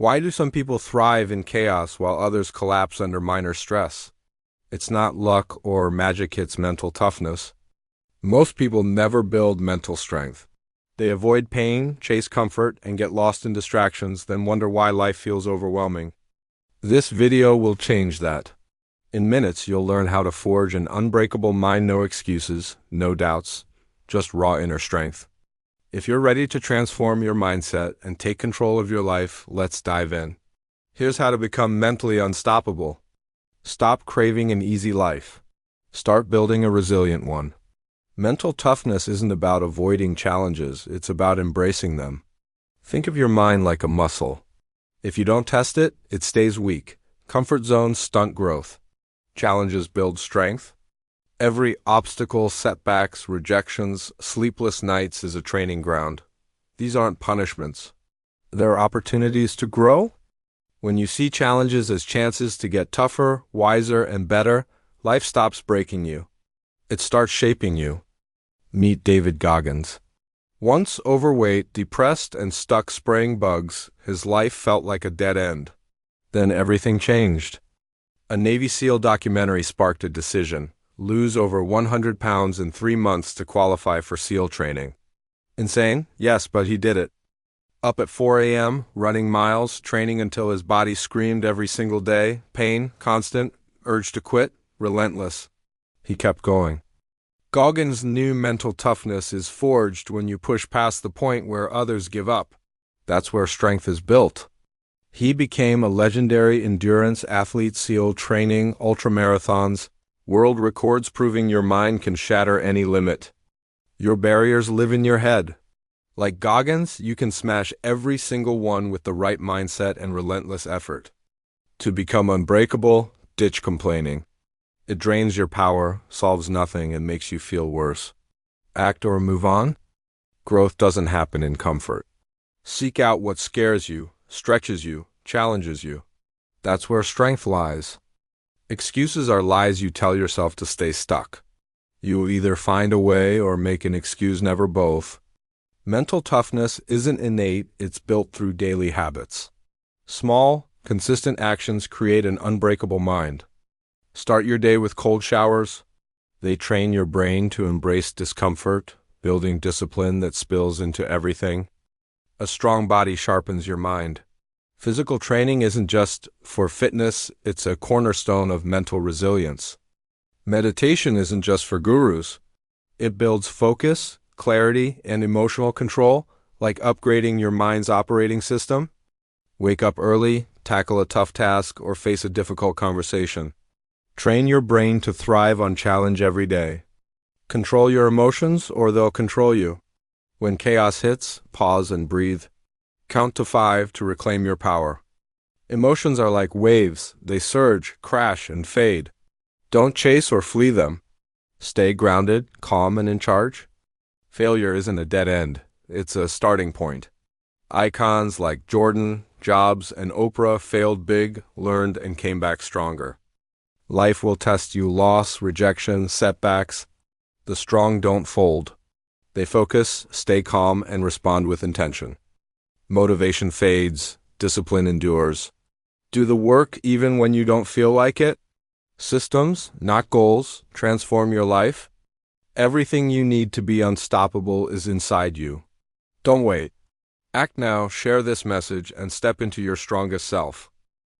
Why do some people thrive in chaos while others collapse under minor stress? It's not luck or magic, it's mental toughness. Most people never build mental strength. They avoid pain, chase comfort, and get lost in distractions, then wonder why life feels overwhelming. This video will change that. In minutes, you'll learn how to forge an unbreakable mind, no excuses, no doubts, just raw inner strength. If you're ready to transform your mindset and take control of your life, let's dive in. Here's how to become mentally unstoppable. Stop craving an easy life. Start building a resilient one. Mental toughness isn't about avoiding challenges, it's about embracing them. Think of your mind like a muscle. If you don't test it, it stays weak. Comfort zones stunt growth. Challenges build strength. Every obstacle, setbacks, rejections, sleepless nights is a training ground. These aren't punishments. They're opportunities to grow. When you see challenges as chances to get tougher, wiser, and better, life stops breaking you. It starts shaping you. Meet David Goggins. Once overweight, depressed, and stuck spraying bugs, his life felt like a dead end. Then everything changed. A Navy SEAL documentary sparked a decision. Lose over 100 pounds in 3 months to qualify for SEAL training. Insane? Yes, but he did it. Up at 4 a.m., running miles, training until his body screamed every single day, pain, constant, urge to quit, relentless. He kept going. Goggins knew mental toughness is forged when you push past the point where others give up. That's where strength is built. He became a legendary endurance athlete, SEAL training, ultramarathons, world records proving your mind can shatter any limit. Your barriers live in your head. Like Goggins, you can smash every single one with the right mindset and relentless effort. To become unbreakable, ditch complaining. It drains your power, solves nothing, and makes you feel worse. Act or move on? Growth doesn't happen in comfort. Seek out what scares you, stretches you, challenges you. That's where strength lies. Excuses are lies you tell yourself to stay stuck. You will either find a way or make an excuse, never both. Mental toughness isn't innate, it's built through daily habits. Small, consistent actions create an unbreakable mind. Start your day with cold showers. They train your brain to embrace discomfort, building discipline that spills into everything. A strong body sharpens your mind. Physical training isn't just for fitness, it's a cornerstone of mental resilience. Meditation isn't just for gurus. It builds focus, clarity, and emotional control, like upgrading your mind's operating system. Wake up early, tackle a tough task, or face a difficult conversation. Train your brain to thrive on challenge every day. Control your emotions, or they'll control you. When chaos hits, pause and breathe. Count to 5 to reclaim your power. Emotions are like waves. They surge, crash, and fade. Don't chase or flee them. Stay grounded, calm, and in charge. Failure isn't a dead end. It's a starting point. Icons like Jordan, Jobs, and Oprah failed big, learned, and came back stronger. Life will test you: loss, rejection, setbacks. The strong don't fold. They focus, stay calm, and respond with intention. Motivation fades, discipline endures. Do the work even when you don't feel like it. Systems, not goals, transform your life. Everything you need to be unstoppable is inside you. Don't wait. Act now, share this message, and step into your strongest self.